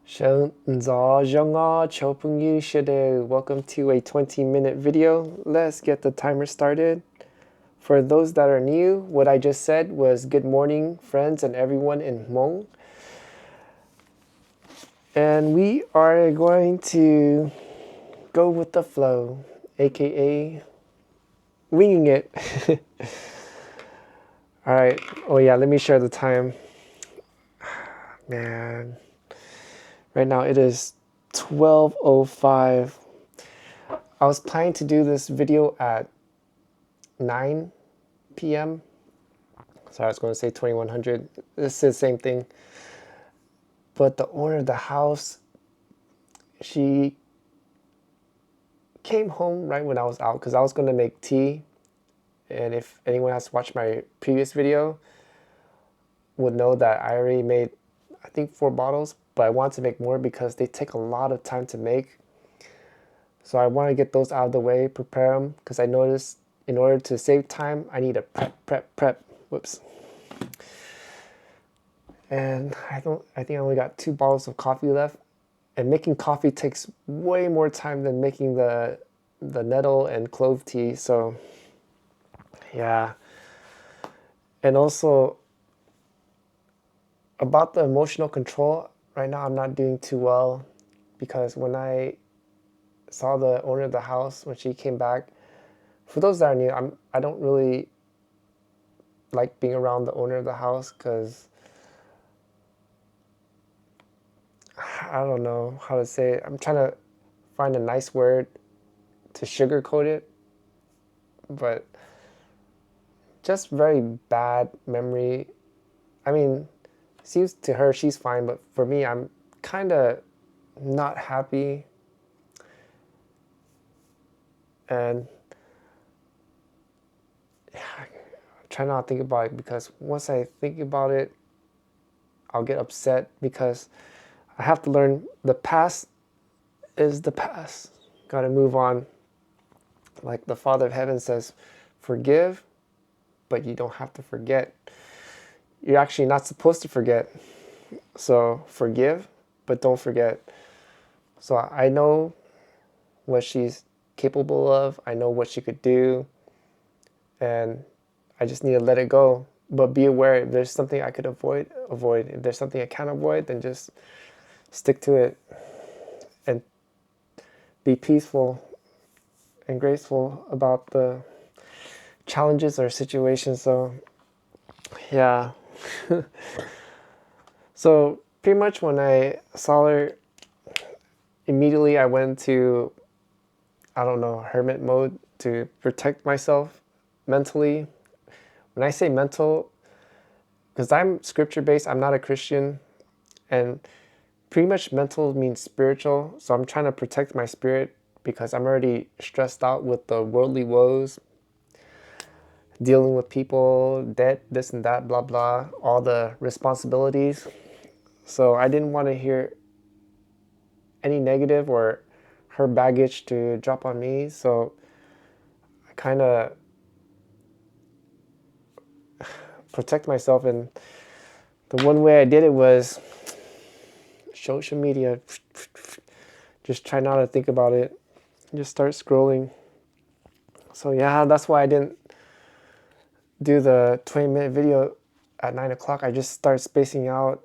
Welcome to a 20-minute video. Let's get the timer started. For those that are new, what I just said was good morning, friends and everyone in Hmong. And we are going to go with the flow, aka winging it. All right. Oh yeah, let me share the time. Man. Right now it is 12:05. I was planning to do this video at 9 p.m. Sorry, I was going to say 2100. This is the same thing. But the owner of the house, she came home right when I was out because I was going to make tea. And if anyone has watched my previous video, would know that I already made, I think, 4 bottles. But I want to make more because they take a lot of time to make. So I want to get those out of the way, prepare them, because I noticed in order to save time, I need to prep. Whoops. And I think I only got 2 bottles of coffee left. And making coffee takes way more time than making the nettle and clove tea. So yeah. And also about the emotional control, right now I'm not doing too well because when I saw the owner of the house, when she came back, for those that are new, I don't really like being around the owner of the house because I don't know how to say it. I'm trying to find a nice word to sugarcoat it, but just very bad memory. I mean, seems to her she's fine, but for me, I'm kind of not happy. And yeah, I try not to think about it because once I think about it, I'll get upset because I have to learn the past is the past. Got to move on. Like the Father of Heaven says, forgive, but you don't have to forget. You're actually not supposed to forget. So forgive, but don't forget. So I know what she's capable of. I know what she could do. And I just need to let it go. But be aware, if there's something I could avoid. If there's something I can't avoid, then just stick to it. And be peaceful and graceful about the challenges or situations. So yeah. So pretty much when I saw her, immediately I went to, I don't know, hermit mode to protect myself mentally. When I say mental, because I'm scripture based, I'm not a Christian, and pretty much mental means spiritual. So I'm trying to protect my spirit because I'm already stressed out with the worldly woes, dealing with people, debt, this and that, blah, blah, all the responsibilities. So I didn't want to hear any negative or her baggage to drop on me. So I kind of protect myself. And the one way I did it was social media. Just try not to think about it. Just start scrolling. So yeah, that's why I didn't do the 20-minute video at 9 o'clock. I just start spacing out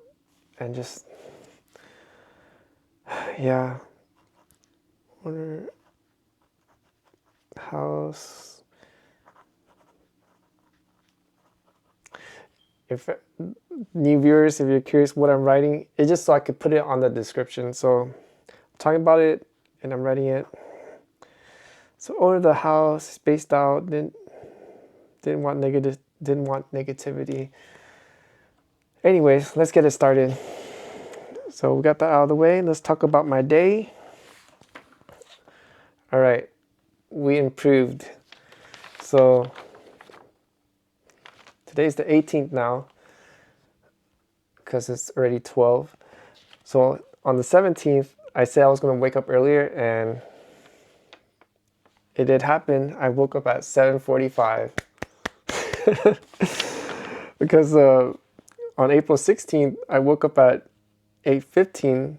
and just, yeah. Owner house. If new viewers, if you're curious what I'm writing, it's just so I could put it on the description. So I'm talking about it and I'm writing it. So owner of the house, spaced out, didn't want negativity. Anyways, let's get it started. So we got that out of the way. Let's talk about my day. All right, we improved. So today's the 18th now because it's already 12. So on the 17th, I said I was going to wake up earlier, and it did happen. I woke up at 7:45 because on April 16th, I woke up at 8:15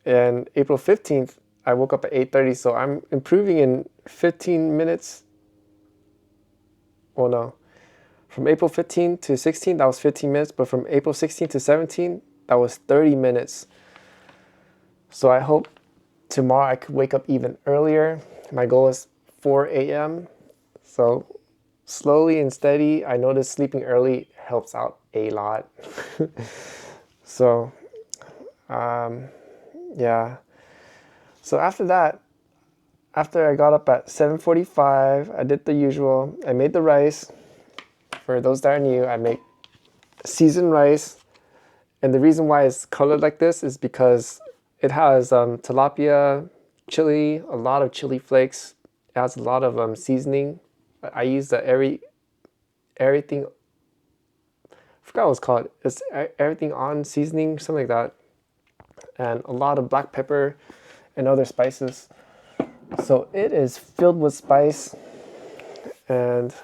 And April 15th, I woke up at 8:30, so I'm improving in 15 minutes. Oh no. From April 15th to 16th, that was 15 minutes. But from April 16th to 17th, that was 30 minutes. So I hope tomorrow I could wake up even earlier. My goal is 4 a.m. So slowly and steady, I notice sleeping early helps out a lot. So, yeah. So after that, after I got up at 7:45, I did the usual. I made the rice. For those that are new, I make seasoned rice. And the reason why it's colored like this is because it has tilapia, chili, a lot of chili flakes. It has a lot of seasoning. I use the everything. I forgot what it's called. It's everything on seasoning, something like that. And a lot of black pepper and other spices. So it is filled with spice. And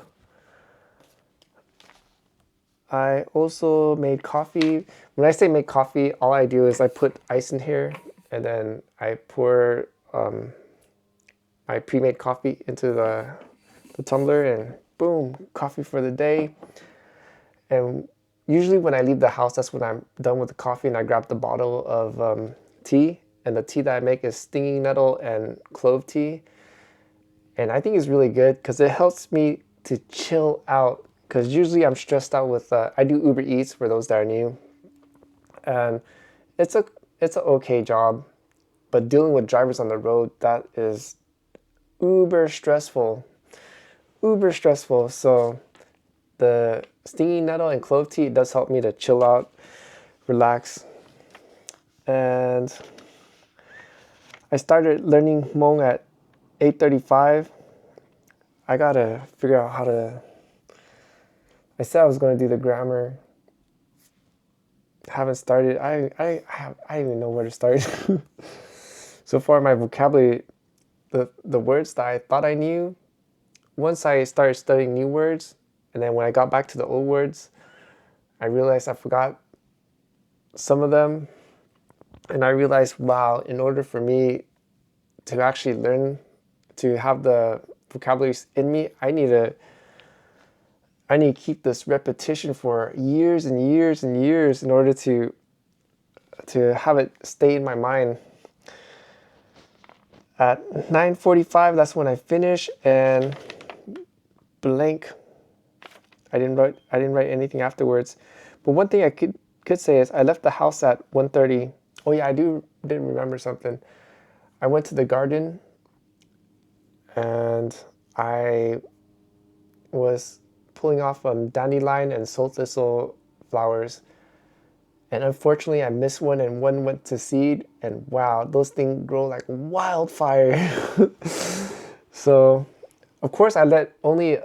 I also made coffee. When I say make coffee, all I do is I put ice in here and then I pour my pre-made coffee into the tumbler and boom, coffee for the day. And usually when I leave the house, that's when I'm done with the coffee and I grab the bottle of tea. And the tea that I make is stinging nettle and clove tea. And I think it's really good because it helps me to chill out. Because usually I'm stressed out with, I do Uber Eats for those that are new. And it's an okay job. But dealing with drivers on the road, that is uber stressful. Uber stressful. So the stinging nettle and clove tea does help me to chill out, relax. And I started learning Hmong at 8:35. I gotta figure out how to... I said I was going to do the grammar. Haven't started. I don't even know where to start. So far, my vocabulary, the words that I thought I knew, once I started studying new words, and then when I got back to the old words, I realized I forgot some of them. And I realized, wow, in order for me to actually learn, to have the vocabularies in me, I need to keep this repetition for years and years and years in order to have it stay in my mind. At 9:45, that's when I finish, and blank. I didn't write anything afterwards. But one thing I could say is I left the house at 1:30. Oh yeah, I did remember something. I went to the garden and I was pulling off dandelion and soul thistle flowers. And unfortunately, I missed one and one went to seed. And wow, those things grow like wildfire. So, of course, I let only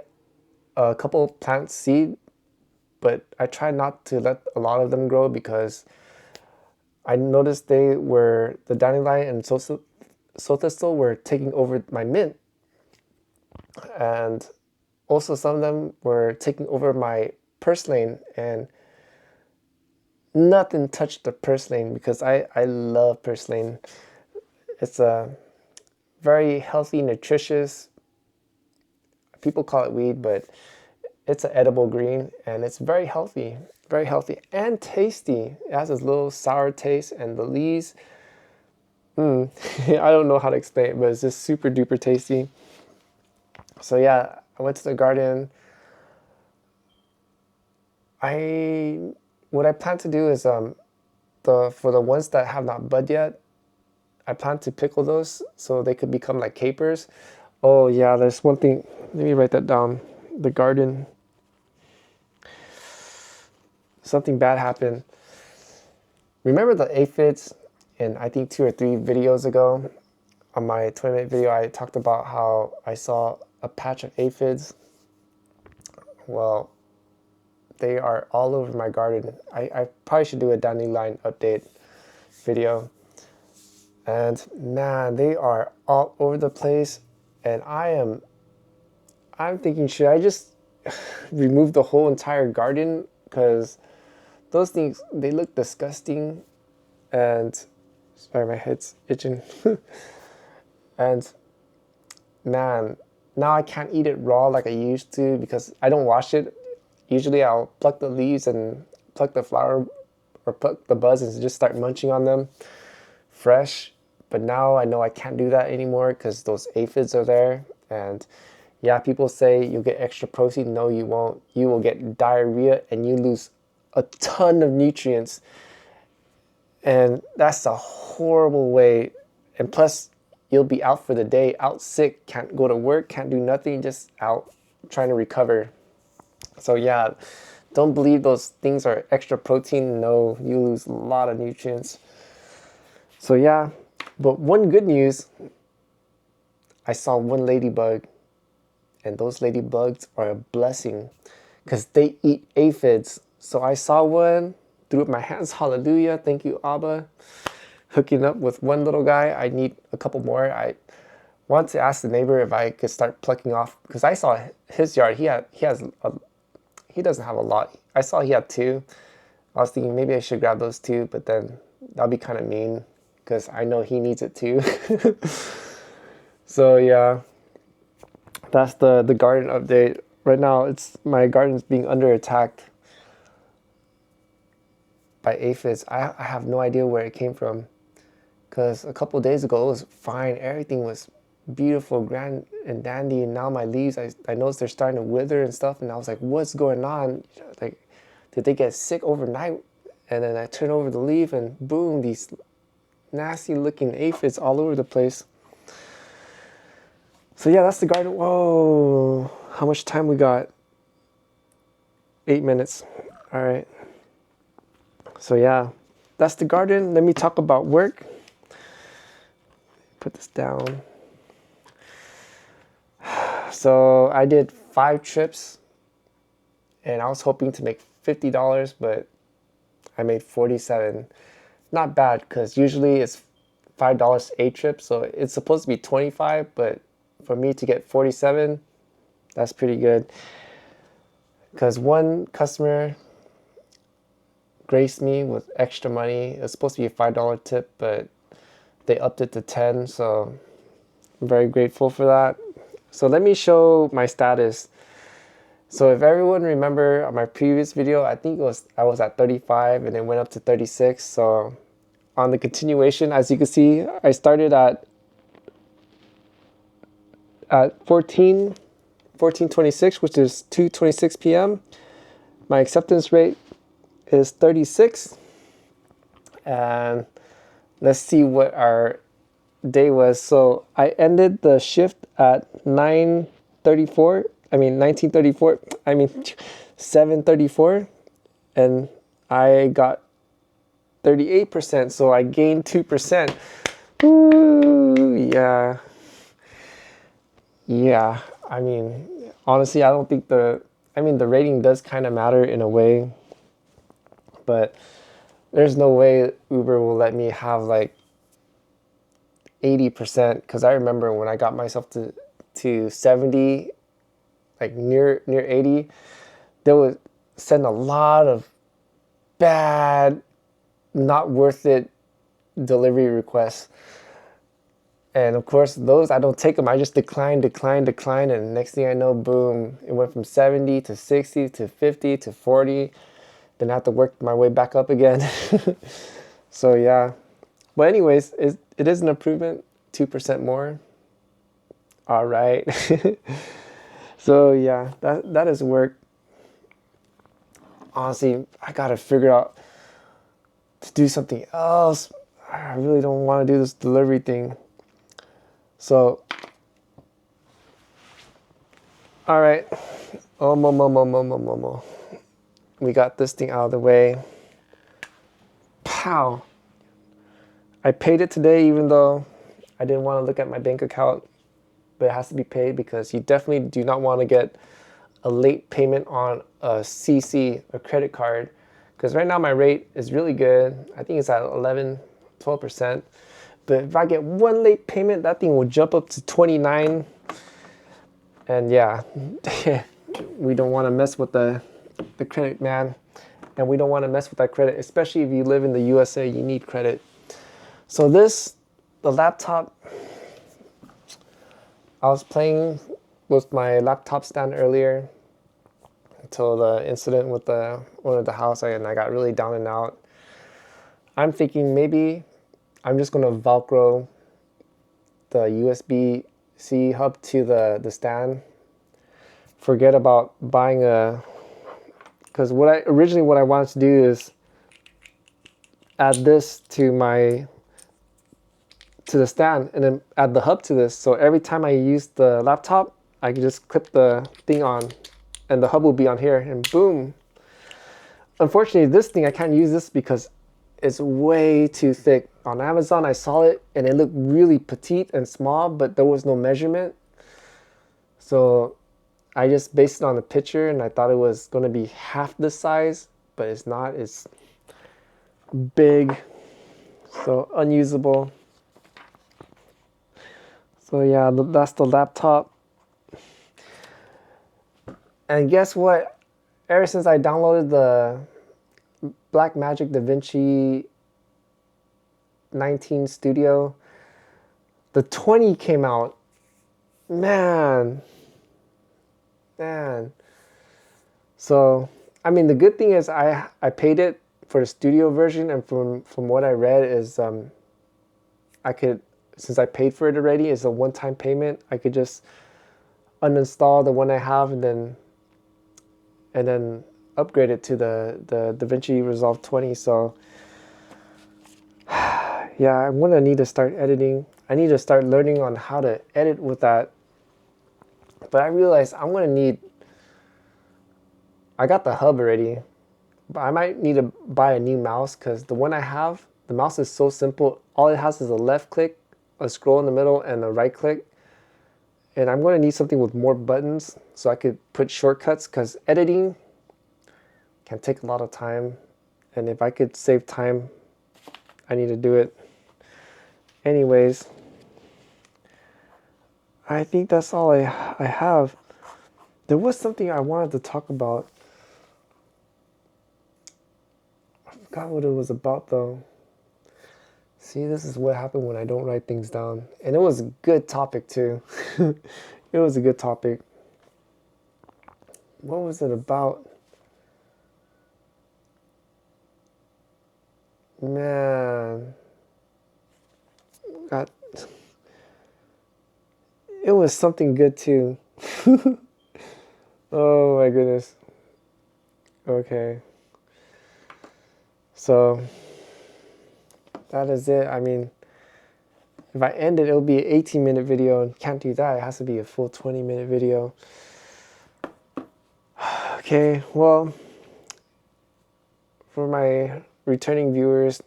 a couple plants seed. But I try not to let a lot of them grow because I noticed the dandelion and soul thistle were taking over my mint. And also some of them were taking over my purslane, and nothing touched the purslane because I love purslane. It's a very healthy, nutritious, people call it weed, but it's an edible green and it's very healthy and tasty. It has this little sour taste, and the leaves, I don't know how to explain it, but it's just super duper tasty. So yeah, I went to the garden. What I plan to do is for the ones that have not bud yet, I plan to pickle those so they could become like capers. Oh yeah, there's one thing. Let me write that down. The garden. Something bad happened. Remember the aphids? In I think 2 or 3 videos ago, on my 20-minute video, I talked about how I saw a patch of aphids. Well, they are all over my garden. I probably should do a dandelion update video. And man, they are all over the place. And I'm thinking, should I just remove the whole entire garden? Because those things, they look disgusting and Sorry, my head's itching. And man, now I can't eat it raw like I used to because I don't wash it. Usually I'll pluck the leaves and pluck the flower or pluck the buds and just start munching on them fresh. But now I know I can't do that anymore because those aphids are there. And yeah, people say you'll get extra protein. No, you won't. You will get diarrhea and you lose a ton of nutrients. And that's a horrible way. And plus, you'll be out for the day, out sick, can't go to work, can't do nothing, just out trying to recover. So yeah, don't believe those things are extra protein. No, you lose a lot of nutrients. So yeah, but one good news, I saw one ladybug, and those ladybugs are a blessing because they eat aphids. So I saw one, threw up my hands, hallelujah, thank you, Abba. Hooking up with one little guy, I need a couple more. I want to ask the neighbor if I could start plucking off, because I saw his yard, he doesn't have a lot. I saw he had 2. I was thinking maybe I should grab those 2, but then that'd be kind of mean because I know he needs it too. So yeah, that's the garden update. Right now, my garden's being under attack by aphids. I have no idea where it came from because a couple of days ago it was fine. Everything was beautiful, grand and dandy, and now my leaves, I noticed they're starting to wither and stuff, and I was like, what's going on? Like, did they get sick overnight? And then I turn over the leaf and boom, these nasty looking aphids all over the place. So yeah, that's the garden. Whoa, how much time we got? 8 minutes. All right. So yeah, that's the garden. Let me talk about work. Put this down. So I did 5 trips and I was hoping to make $50, but I made 47. Not bad because usually it's $5 a trip. So it's supposed to be 25, but for me to get 47, that's pretty good. Because one customer graced me with extra money. It was supposed to be a $5 tip, but they upped it to 10. So I'm very grateful for that. So let me show my status. So if everyone remember on my previous video, I think I was at 35 and it went up to 36. So on the continuation, as you can see, I started at 14:26, which is 2:26 p.m. My acceptance rate is 36. And let's see what our day was. So I ended the shift at 1934, 7:34, and I got 38%, so I gained 2%. Ooh, yeah. Yeah, I mean, honestly, I don't think the rating does kind of matter in a way, but there's no way Uber will let me have like 80%, because I remember when I got myself to 70, like near 80, they would send a lot of bad, not worth it delivery requests. And of course, those, I don't take them. I just decline. And next thing I know, boom, it went from 70 to 60 to 50 to 40. Then I have to work my way back up again. So yeah. But anyways, it is an improvement, 2% more. All right. So yeah, that is work. Honestly, I gotta figure out to do something else. I really don't want to do this delivery thing. So, all right. We got this thing out of the way. Pow. I paid it today, even though I didn't want to look at my bank account, but it has to be paid because you definitely do not want to get a late payment on a CC, a credit card, because right now my rate is really good. I think it's at 12%. But if I get one late payment, that thing will jump up to 29. And yeah, we don't want to mess with the credit, man. And we don't want to mess with that credit, especially if you live in the USA, you need credit. So the laptop, I was playing with my laptop stand earlier until the incident with the owner of the house, and I got really down and out. I'm thinking maybe I'm just going to Velcro the USB-C hub to the stand. Forget about buying a, because what I wanted to do is add this to the stand and then add the hub to this. So every time I use the laptop, I can just clip the thing on and the hub will be on here and boom. Unfortunately, this thing, I can't use this because it's way too thick. On Amazon, I saw it and it looked really petite and small, but there was no measurement. So I just based it on the picture and I thought it was going to be half this size, but it's not. It's big, so unusable. So yeah, that's the laptop. And guess what? Ever since I downloaded the Blackmagic DaVinci 19 Studio, the 20 came out. Man. So, I mean, the good thing is I paid it for the studio version, and from what I read is I could, since I paid for it already, it's a one-time payment. I could just uninstall the one I have and then upgrade it to the DaVinci Resolve 20. So yeah, I'm gonna need to start editing. I need to start learning on how to edit with that. But I realized I'm gonna need, I got the hub already, but I might need to buy a new mouse because the one I have, the mouse is so simple. All it has is a left click, a scroll in the middle, and a right click. And I'm going to need something with more buttons so I could put shortcuts, because editing can take a lot of time. And if I could save time, I need to do it. Anyways, I think that's all I have. There was something I wanted to talk about. I forgot what it was about though. See, this is what happened when I don't write things down. And it was a good topic too. It was a good topic. What was it about? Man. God. It was something good too. Oh my goodness. Okay. So that is it. I mean, if I end it, it'll be an 18-minute video, and can't do that. It has to be a full 20-minute video. Okay, well, for my returning viewers,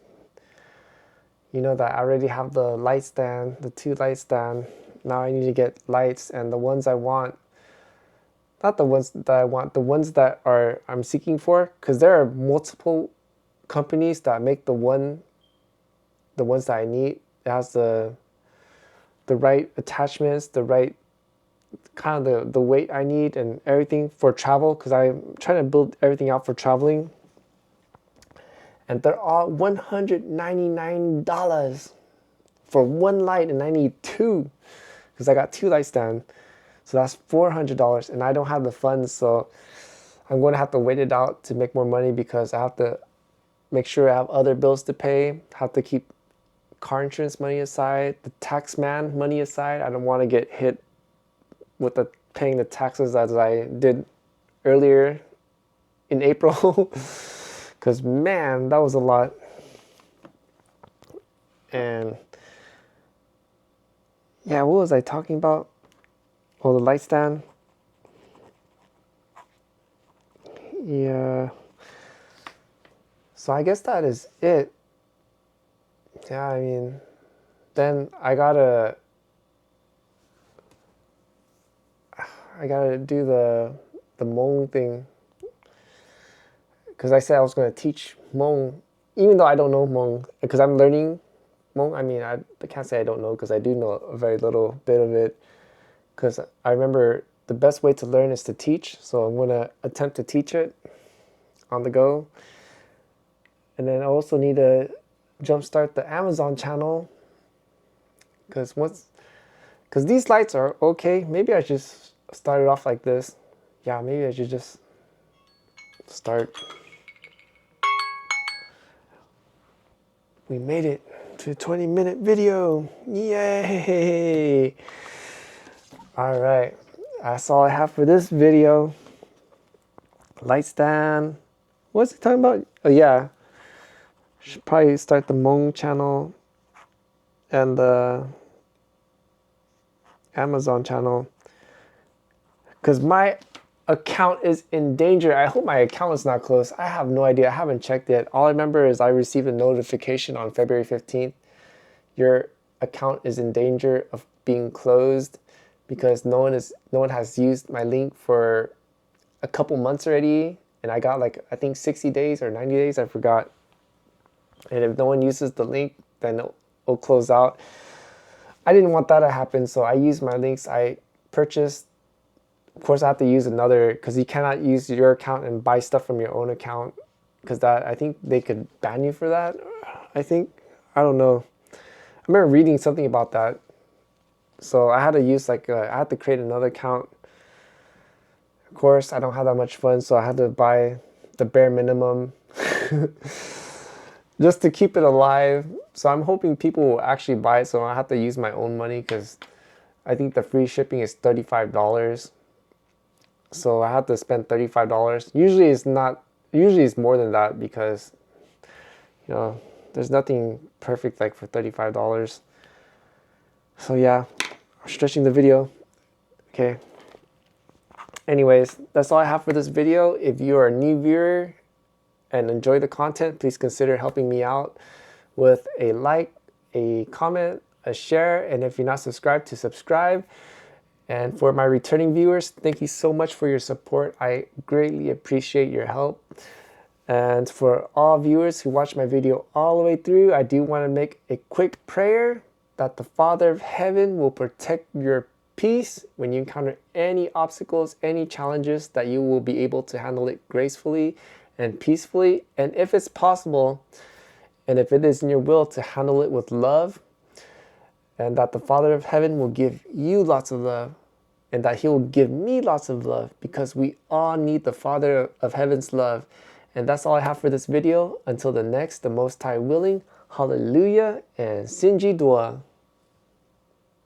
you know that I already have the light stand, the 2 light stand. Now I need to get lights, and the ones I want, not the ones that I want, the ones that I'm seeking for, because there are multiple companies that make the ones that I need. It has the right attachments, the right kind of the weight I need and everything for travel, because I'm trying to build everything out for traveling. And they're all $199 for one light, and I need 2 because I got 2 light stands. So that's $400, and I don't have the funds, so I'm going to have to wait it out to make more money, because I have to make sure I have other bills to pay, have to keep car insurance money aside, the tax man money aside. I don't want to get hit with paying the taxes as I did earlier in April, because man, that was a lot. And yeah, what was I talking about? Oh, the light stand. Yeah. So I guess that is it. Yeah, I mean, then I gotta do the Hmong thing, because I said I was gonna teach Hmong, even though I don't know Hmong, because I'm learning Hmong. I mean, I can't say I don't know, because I do know a very little bit of it, because I remember the best way to learn is to teach. So I'm gonna attempt to teach it on the go. And then I also need to jumpstart the Amazon channel. Because these lights are okay. Maybe I should start it off like this. Yeah, maybe I should just start. We made it to a 20-minute video. Yay! All right, that's all I have for this video. Light stand. What's he talking about? Oh yeah, should probably start the Hmong channel and the Amazon channel, because my account is in danger. I hope my account is not closed. I have no idea. I haven't checked it. All I remember is I received a notification on February 15th. Your account is in danger of being closed because no one has used my link for a couple months already, and I got like, I think 60 days or 90 days, I forgot. And if no one uses the link, then it'll close out. I didn't want that to happen, so I used my links. I purchased, of course I have to use another, because you cannot use your account and buy stuff from your own account, because that, I think they could ban you for that. I don't know. I remember reading something about that. So I had to use I had to create another account. Of course, I don't have that much fun, so I had to buy the bare minimum just to keep it alive. So I'm hoping people will actually buy it, so I have to use my own money, because I think the free shipping is $35. So I have to spend $35. Usually it's more than that, because you know, there's nothing perfect like for $35. So yeah, I'm stretching the video. Okay. Anyways, that's all I have for this video. If you are a new viewer and enjoy the content, please consider helping me out with a like, a comment, a share, and if you're not subscribed, to subscribe. And for my returning viewers, thank you so much for your support. I greatly appreciate your help. And for all viewers who watch my video all the way through, I do want to make a quick prayer that the Father of Heaven will protect your peace when you encounter any obstacles, any challenges, that you will be able to handle it gracefully and peacefully. And if it's possible, and if it is in your will, to handle it with love, and that the Father of Heaven will give you lots of love, and that He will give me lots of love, because we all need the Father of Heaven's love. And that's all I have for this video. Until the next, the Most High willing, hallelujah, and Sinji Dua.